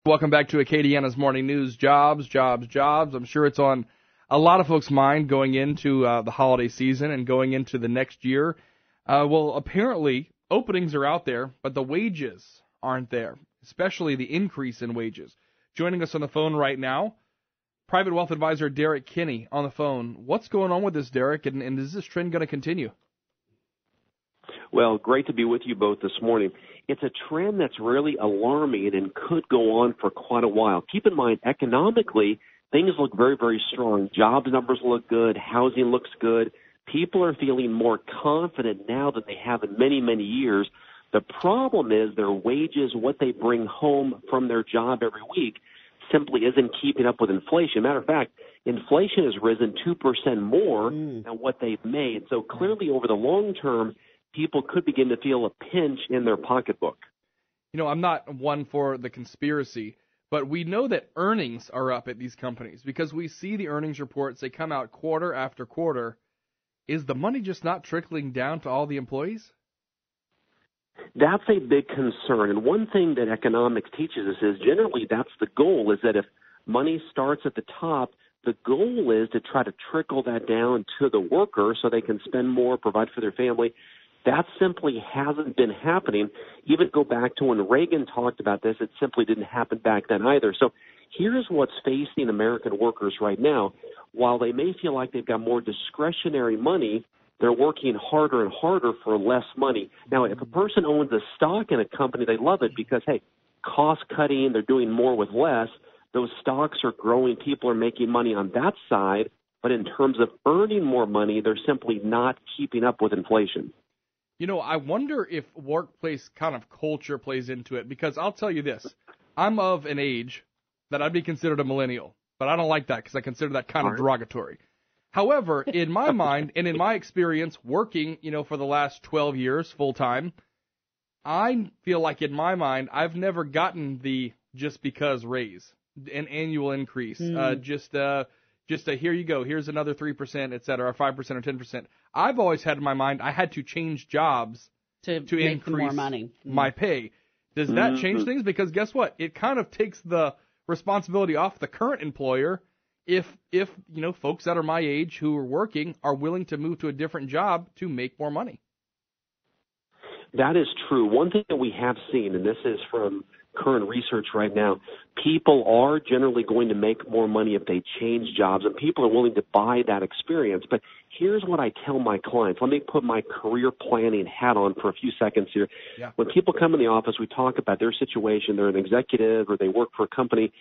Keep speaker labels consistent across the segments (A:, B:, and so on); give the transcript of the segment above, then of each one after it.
A: Welcome back to Acadiana's Morning News. Jobs, jobs, jobs. I'm sure it's on a lot of folks' mind going into the holiday season and going into the next year. Well, apparently, openings are out there, but the wages aren't there, especially the increase in wages. Joining us on the phone right now, Private Wealth Advisor Derrick Kenney on the phone. What's going on with this, Derrick, and is this trend going to continue?
B: Well, great to be with you both this morning. It's a trend that's really alarming and could go on for quite a while. Keep in mind, economically, things look very, very strong. Jobs numbers look good. Housing looks good. People are feeling more confident now than they have in many, many years. The problem is their wages, what they bring home from their job every week, simply isn't keeping up with inflation. Matter of fact, inflation has risen 2% more than what they've made. So clearly over the long term, people could begin to feel a pinch in their pocketbook.
A: You know, I'm not one for the conspiracy, but we know that earnings are up at these companies because we see the earnings reports. They come out quarter after quarter. Is the money just not trickling down to all the employees?
B: That's a big concern. And one thing that economics teaches us is generally that's the goal, is that if money starts at the top, the goal is to try to trickle that down to the worker so they can spend more, provide for their family. That simply hasn't been happening. Even go back to when Reagan talked about this, it simply didn't happen back then either. So here's what's facing American workers right now. While they may feel like they've got more discretionary money, they're working harder and harder for less money. Now, if a person owns a stock in a company, they love it because, hey, cost cutting, they're doing more with less. Those stocks are growing. People are making money on that side. But in terms of earning more money, they're simply not keeping up with inflation.
A: You know, I wonder if workplace kind of culture plays into it, because I'll tell you this. I'm of an age that I'd be considered a millennial, but I don't like that because I consider that kind of derogatory. However, in my mind and in my experience working, for the last 12 years full time, I feel like in my mind I've never gotten the just because raise, an annual increase, just here you go, here's another 3%, et cetera, or 5% or 10%. I've always had in my mind I had to change jobs to increase
C: more money.
A: My pay. Does that change things? Because guess what? It kind of takes the responsibility off the current employer if folks that are my age who are working are willing to move to a different job to make more money.
B: That is true. One thing that we have seen, and this is from current research right now, people are generally going to make more money if they change jobs, and people are willing to buy that experience. But here's what I tell my clients. Let me put my career planning hat on for a few seconds here.
A: Yeah.
B: When people come in the office, we talk about their situation. They're an executive or they work for a company.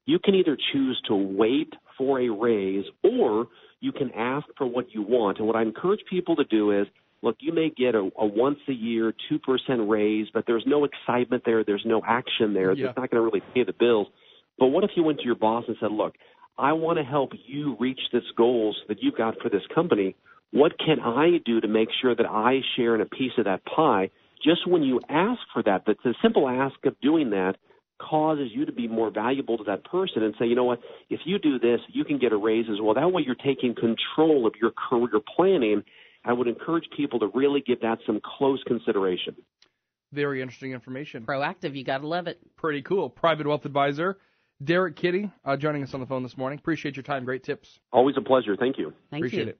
B: You can either choose to wait for a raise or you can ask for what you want. And what I encourage people to do is, look, you may get a once-a-year 2% raise, but there's no excitement there. There's no action there.
A: Yeah.
B: It's not going to really pay the bills. But what if you went to your boss and said, look, I want to help you reach this goals that you've got for this company. What can I do to make sure that I share in a piece of that pie? Just when you ask for that, that's a simple ask of doing that causes you to be more valuable to that person and say, you know what, if you do this, you can get a raise as well. That way you're taking control of your career planning. I would encourage people to really give that some close consideration.
A: Very interesting information.
C: Proactive, you got to love it.
A: Pretty cool. Private Wealth Advisor Derrick Kenney joining us on the phone this morning. Appreciate your time. Great tips.
B: Always a pleasure. Thank you.
C: Thank
A: Appreciate
C: you.
A: it.